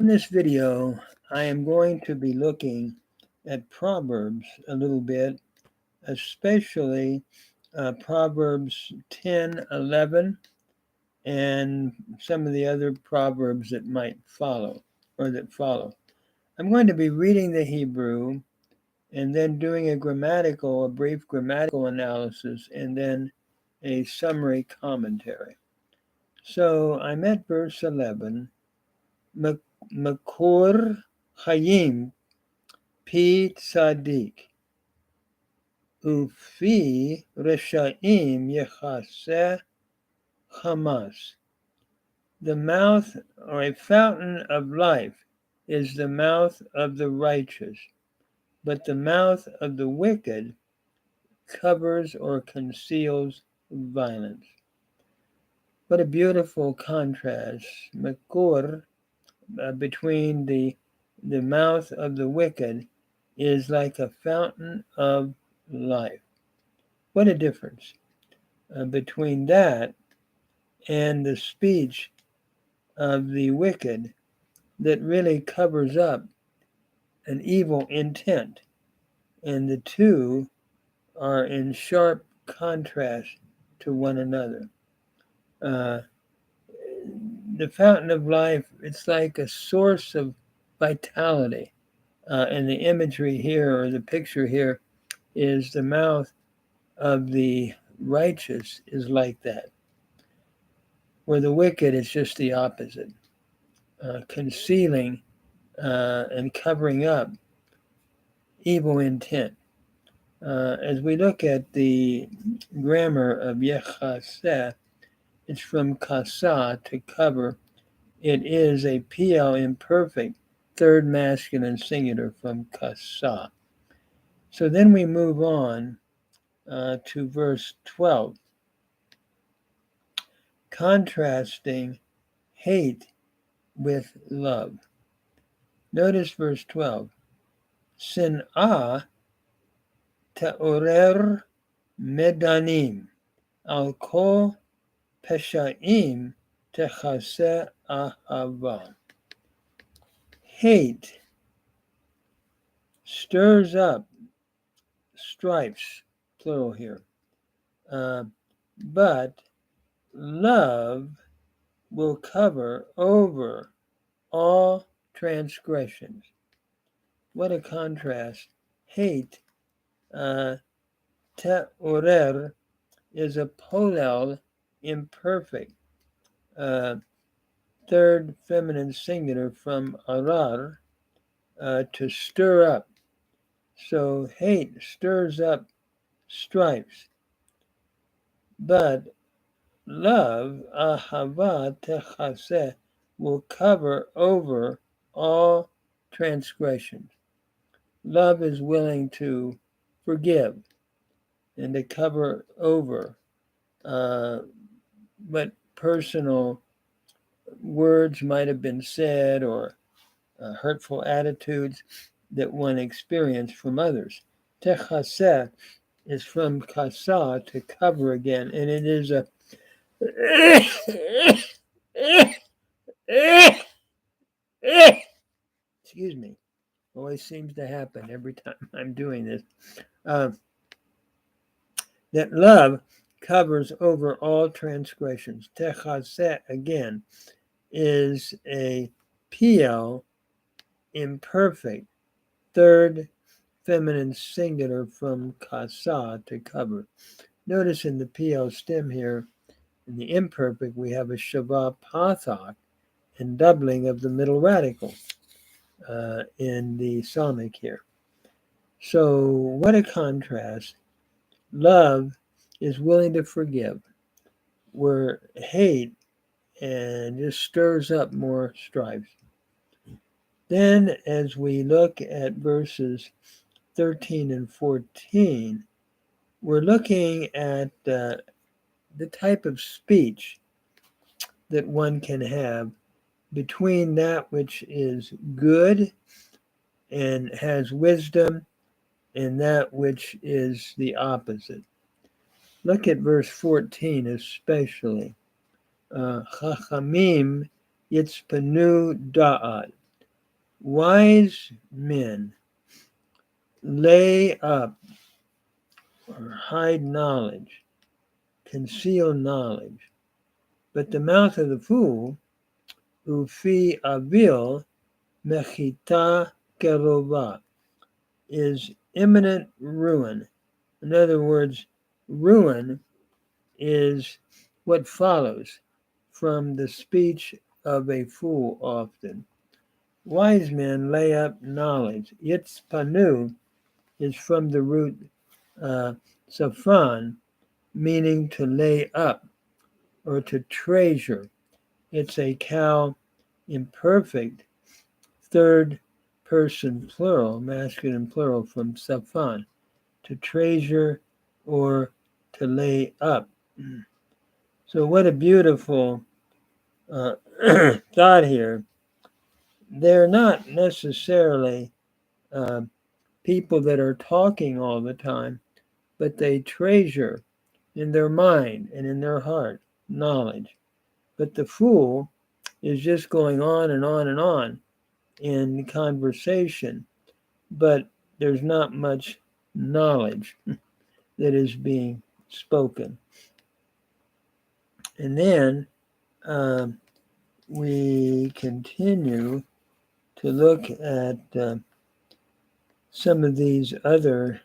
In this video, I am going to be looking at Proverbs a little bit, especially Proverbs 10, 11, and some of the other Proverbs that might follow, or that follow. I'm going to be reading the Hebrew and then doing a brief grammatical analysis, and then a summary commentary. So I'm at verse 11. Makor Hayim Pi Tzadik Ufi Reshaim Yechaseh Hamas. The mouth, or a fountain of life, is the mouth of the righteous, but the mouth of the wicked covers or conceals violence. What a beautiful contrast, Makor, between the mouth of the wicked is like a fountain of life. What a difference between that and the speech of the wicked that really covers up an evil intent. And the two are in sharp contrast to one another. The fountain of life, it's like a source of vitality. And the imagery here, or the picture here, is the mouth of the righteous is like that, where the wicked is just the opposite, concealing and covering up evil intent. As we look at the grammar of Yechaseh, it's from kasa, to cover. It is a PL imperfect, third masculine singular from kasa. So then we move on to verse 12, contrasting hate with love. Notice verse 12. Sin'ah ta'orer medanim al kol peshaim techaseh ahava. Hate stirs up stripes, plural here, but love will cover over all transgressions. What a contrast. Hate, te'orer, is a polel imperfect, third feminine singular from arar, to stir up. So hate stirs up stripes, but love, ahava techaseh, will cover over all transgressions. Love is willing to forgive and to cover over what personal words might have been said, or hurtful attitudes that one experienced from others. Techaseh is from kasa, to cover again, and it is a excuse me, always seems to happen every time I'm doing this. That love covers over all transgressions. Techaseh, again, is a PL imperfect, third feminine singular from kasa, to cover. Notice in the PL stem here, in the imperfect, we have a shavah pathak, and doubling of the middle radical in the Psalmic here. So what a contrast. Love is willing to forgive, where hate and just stirs up more strife. Then as we look at verses 13 and 14, we're looking at the type of speech that one can have between that which is good and has wisdom and that which is the opposite. Look at verse 14 especially. Chachamim yitzpenu da'at. Wise men lay up or hide knowledge, conceal knowledge, but the mouth of the fool, ufi avil mechita kerova, is imminent ruin. In other words, ruin is what follows from the speech of a fool often. Wise men lay up knowledge. Yitzpanu is from the root safan, meaning to lay up or to treasure. It's a cow imperfect third person plural, masculine plural, from safan, to treasure or to lay up. So what a beautiful thought here. They're not necessarily people that are talking all the time, but they treasure in their mind and in their heart knowledge. But the fool is just going on and on and on in conversation, but there's not much knowledge that is being spoken. And then we continue to look at some of these other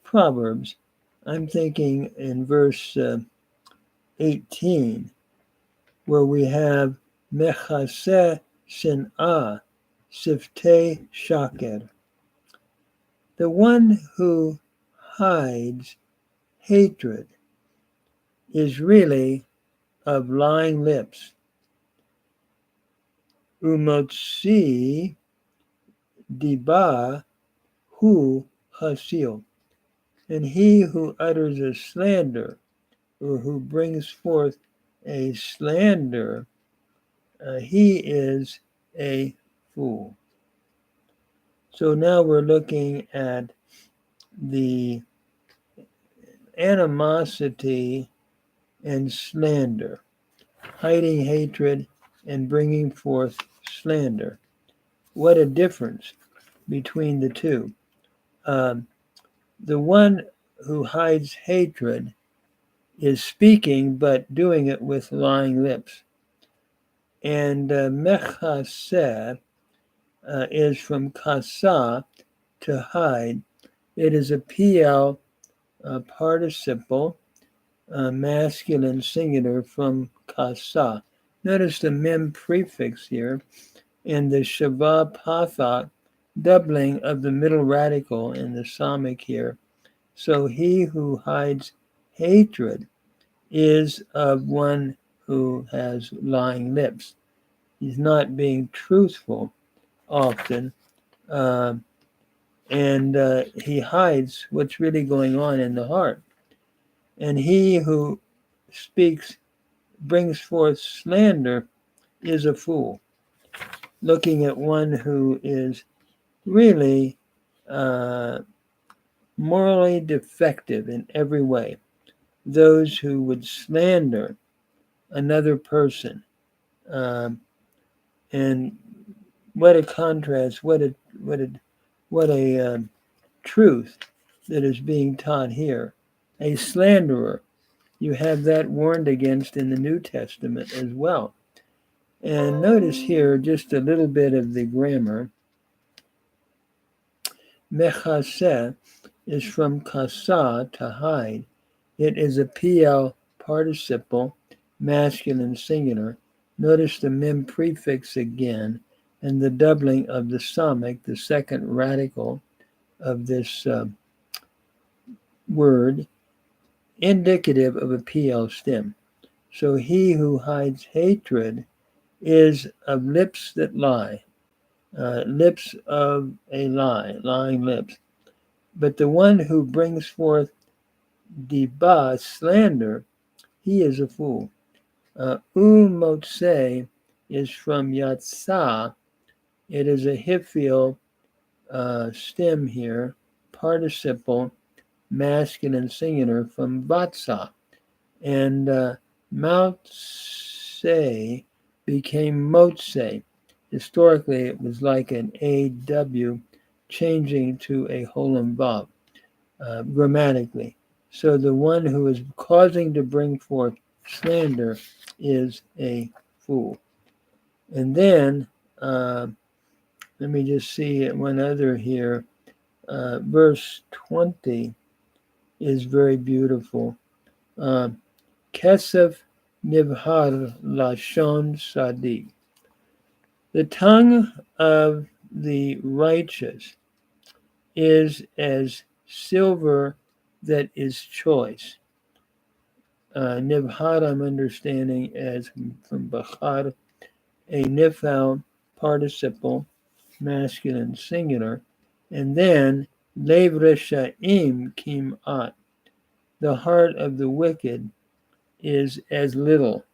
Proverbs. I'm thinking in verse 18, where we have Mechaseh Shin'ah Siftei Shaker. The one who hides hatred is really of lying lips. Umotzi diba hu hasil. And he who utters a slander, or who brings forth a slander, he is a fool. So now we're looking at the animosity and slander, hiding hatred and bringing forth slander. What a difference between the two. The one who hides hatred is speaking, but doing it with lying lips. And mechaseh is from kasa, to hide. It is a PL participle, masculine singular, from kasa. Notice the mem prefix here and the shava pathak, doubling of the middle radical in the samic here. So he who hides hatred is of one who has lying lips. He's not being truthful often, and he hides what's really going on in the heart. And he who brings forth slander is a fool. Looking at one who is really morally defective in every way. Those who would slander another person. And what a contrast, what a truth that is being taught here. A slanderer, you have that warned against in the New Testament as well. And notice here just a little bit of the grammar. Mechaseh is from kasa, to hide. It is a PL participle, masculine singular. Notice the mem prefix again, and the doubling of the samic, the second radical of this word, indicative of a PL stem. So he who hides hatred is of lips that lie, lips of a lie, lying lips. But the one who brings forth deba, slander, he is a fool. Umotse is from yatsa. It is a hifil stem here, participle, masculine singular, from vatsa. And Mount Se became Motse. Historically, it was like an AW changing to a Holem Vav grammatically. So the one who is causing to bring forth slander is a fool. And then, let me just see one other here. Verse 20 is very beautiful. Kesef nivhar lashon sadiq. The tongue of the righteous is as silver that is choice. Nivhar, I'm understanding as from Bachar, a nifal participle, masculine singular, and then lev reshaim kim at. The heart of the wicked is as little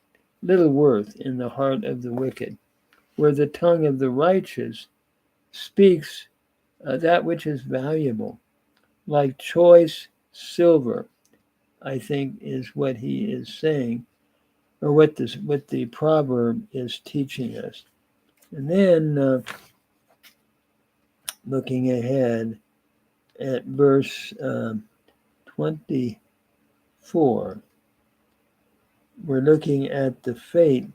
worth in the heart of the wicked, where the tongue of the righteous speaks that which is valuable, like choice silver, I think is what he is saying, or what the proverb is teaching us. And then looking ahead at verse 24, we're looking at the fate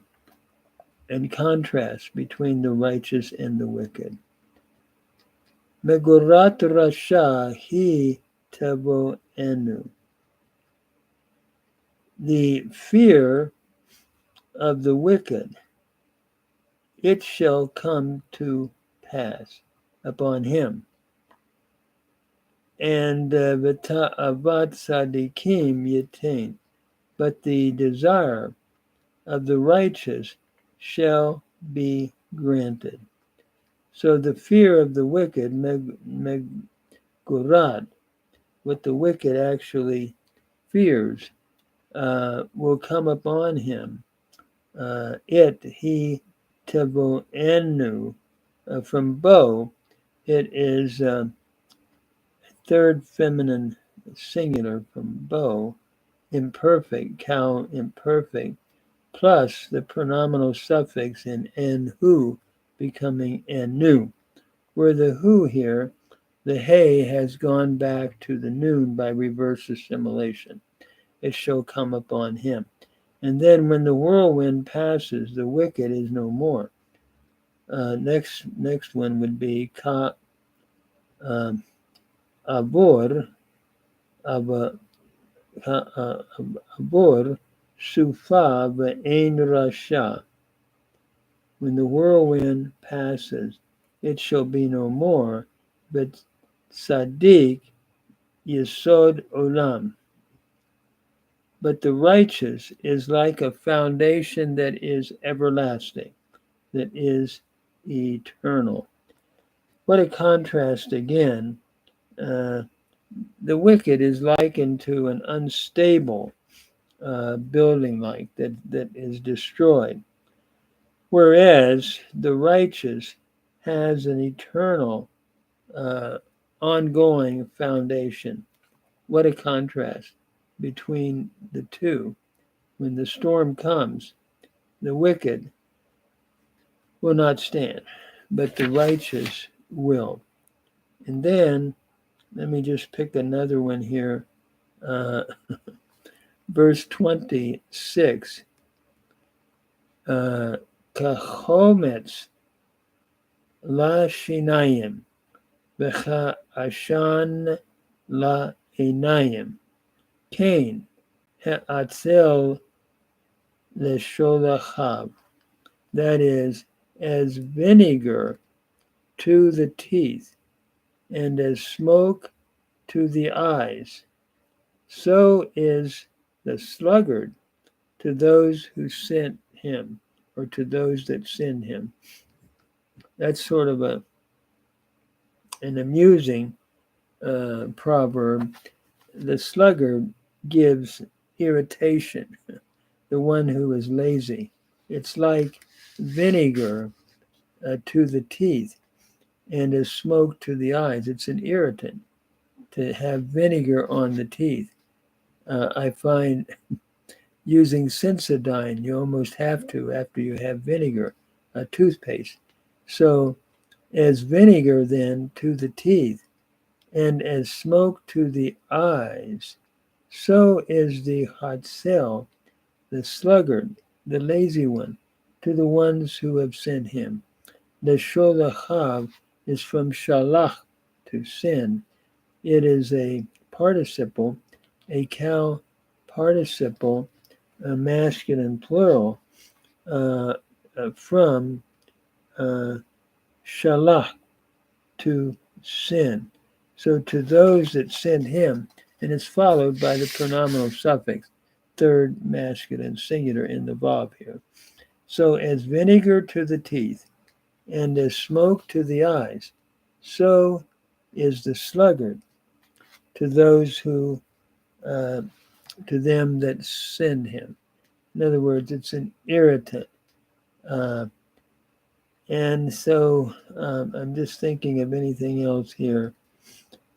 and contrast between the righteous and the wicked. Megurat rasha hi tavo enu. The fear of the wicked, it shall come to pass upon him. And v'ta'avat sadikim yitain. But the desire of the righteous shall be granted. So the fear of the wicked, megurat, what the wicked actually fears, will come upon him. He tevoenu, from bo, it is third feminine singular from bo, imperfect, cow imperfect, plus the pronominal suffix in en-hu becoming en-nu, where the hu here, the hey, has gone back to the noon by reverse assimilation. It shall come upon him. And then when the whirlwind passes, the wicked is no more. Next one would be ka abor sufa ve'ein rasha. When the whirlwind passes, it shall be no more, but tzaddik yesod olam. But the righteous is like a foundation that is everlasting, that is eternal. What a contrast again. The wicked is likened to an unstable building that is destroyed, whereas the righteous has an eternal, ongoing foundation. What a contrast between the two. When the storm comes, the wicked will not stand, but the righteous will. And then, let me just pick another one here. Verse 26. Kachometz la shinayim, v'cha ashan la einayim. Cain ha'atzel l'sholachav. That is, as vinegar to the teeth, and as smoke to the eyes, so is the sluggard to those who sent him, or to those that send him. That's sort of an amusing proverb. The sluggard gives irritation, the one who is lazy. It's like vinegar to the teeth and as smoke to the eyes. It's an irritant to have vinegar on the teeth. I find using Sensodyne, you almost have to after you have vinegar, toothpaste. So, as vinegar then to the teeth, and as smoke to the eyes, so is the Hatzel, the sluggard, the lazy one, to the ones who have sent him. The Sholachav is from Shalach, to send. It is a participle, a cow participle, a masculine plural, from Shalach, to send. So to those that send him, and it's followed by the pronominal suffix, third masculine singular in the Vav here. So as vinegar to the teeth, and as smoke to the eyes, so is the sluggard to those who, to them that send him. In other words, it's an irritant. Uh, and so I'm just thinking of anything else here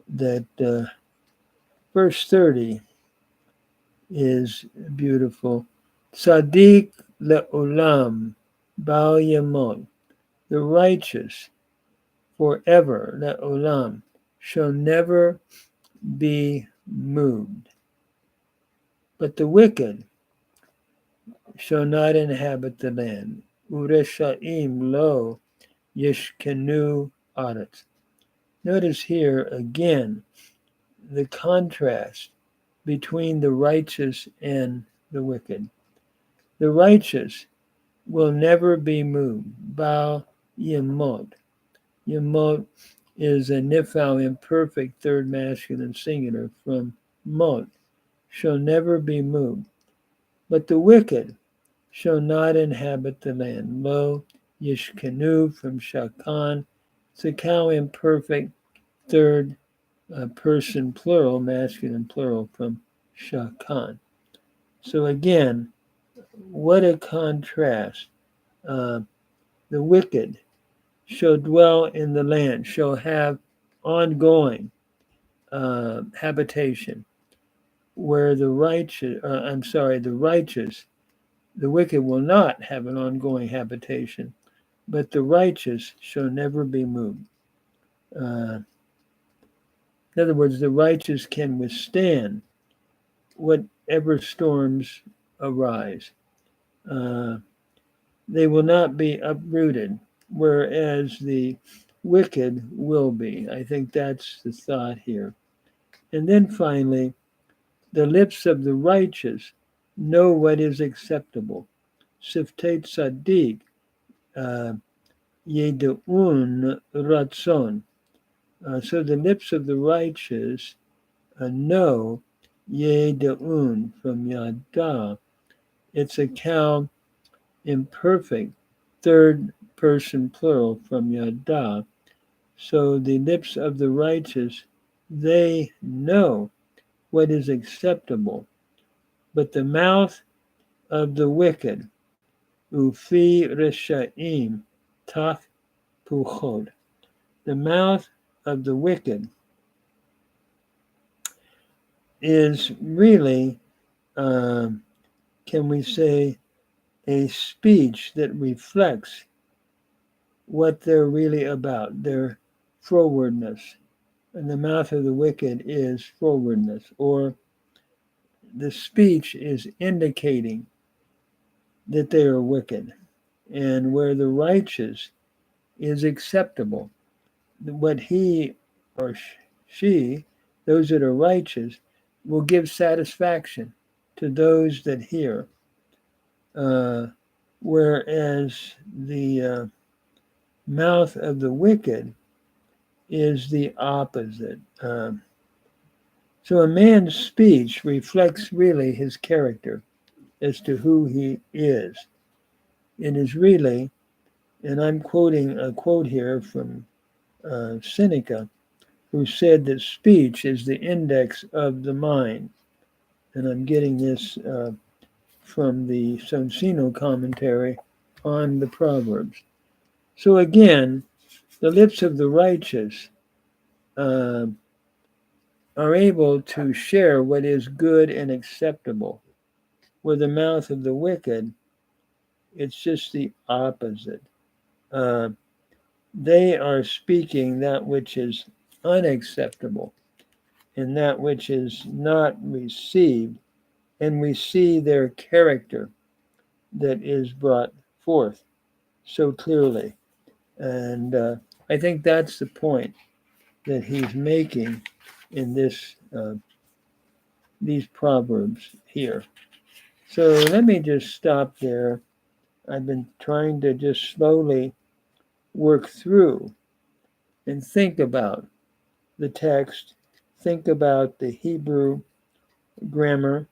that verse 30 is beautiful. Sadiq le'olam bal yamon, the righteous forever, le'olam, shall never be moved. But the wicked shall not inhabit the land. Ureshaim lo yishkenu aretz. Notice here again the contrast between the righteous and the wicked. The righteous will never be moved. Bal yemot. Yemot is a nifal imperfect third masculine singular from mot, shall never be moved. But the wicked shall not inhabit the land. Lo yishkenu from shakan. It's a cow imperfect third person plural, masculine plural from shakan. So again, what a contrast. The wicked shall dwell in the land, shall have ongoing habitation, where the righteous, the wicked will not have an ongoing habitation, but the righteous shall never be moved. In other words, the righteous can withstand whatever storms arise. They will not be uprooted, whereas the wicked will be. I think that's the thought here. And then finally, the lips of the righteous know what is acceptable. Siftet Sadiq, Yedeun Ratzon. So the lips of the righteous know Yedeun from Yada. It's a cow imperfect third person plural from Yada. So the lips of the righteous, they know what is acceptable, but the mouth of the wicked, ufi reshaim, tak puchod. The mouth of the wicked is really, can we say, a speech that reflects what they're really about, their frowardness. And the mouth of the wicked is frowardness, or the speech is indicating that they are wicked. And where the righteous is acceptable, what he or she, those that are righteous, will give satisfaction to those that hear. Whereas the mouth of the wicked is the opposite. So a man's speech reflects really his character as to who he is. It is really, and I'm quoting a quote here from Seneca, who said that speech is the index of the mind. And I'm getting this from the Sonsino commentary on the Proverbs. So again, the lips of the righteous are able to share what is good and acceptable, where the mouth of the wicked, it's just the opposite. they are speaking that which is unacceptable and that which is not received, and we see their character that is brought forth so clearly. And I think that's the point that he's making in these proverbs here. So let me just stop there. I've been trying to just slowly work through and think about the text, think about the Hebrew grammar,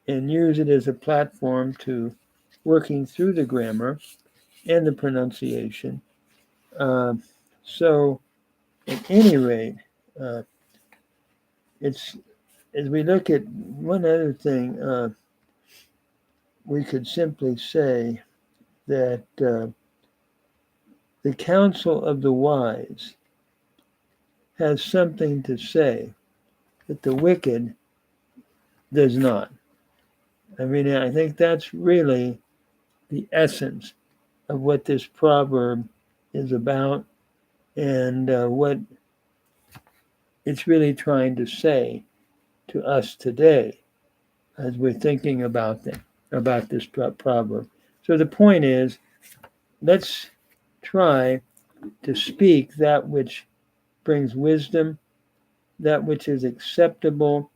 and use it as a platform to working through the grammar and the pronunciation. Uh, so, at any rate, uh, it's as we look at one other thing, we could simply say that the counsel of the wise has something to say that the wicked does not. I mean, I think that's really the essence of what this proverb is about and what it's really trying to say to us today as we're thinking about this proverb. So the point is, let's try to speak that which brings wisdom, that which is acceptable,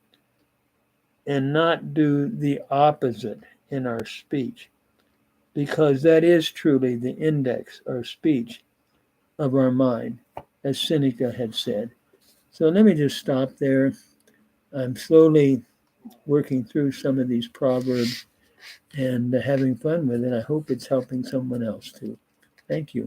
and not do the opposite in our speech, because that is truly the index or speech of our mind, as Seneca had said. So let me just stop there. I'm slowly working through some of these proverbs and having fun with it. I hope it's helping someone else too. Thank you.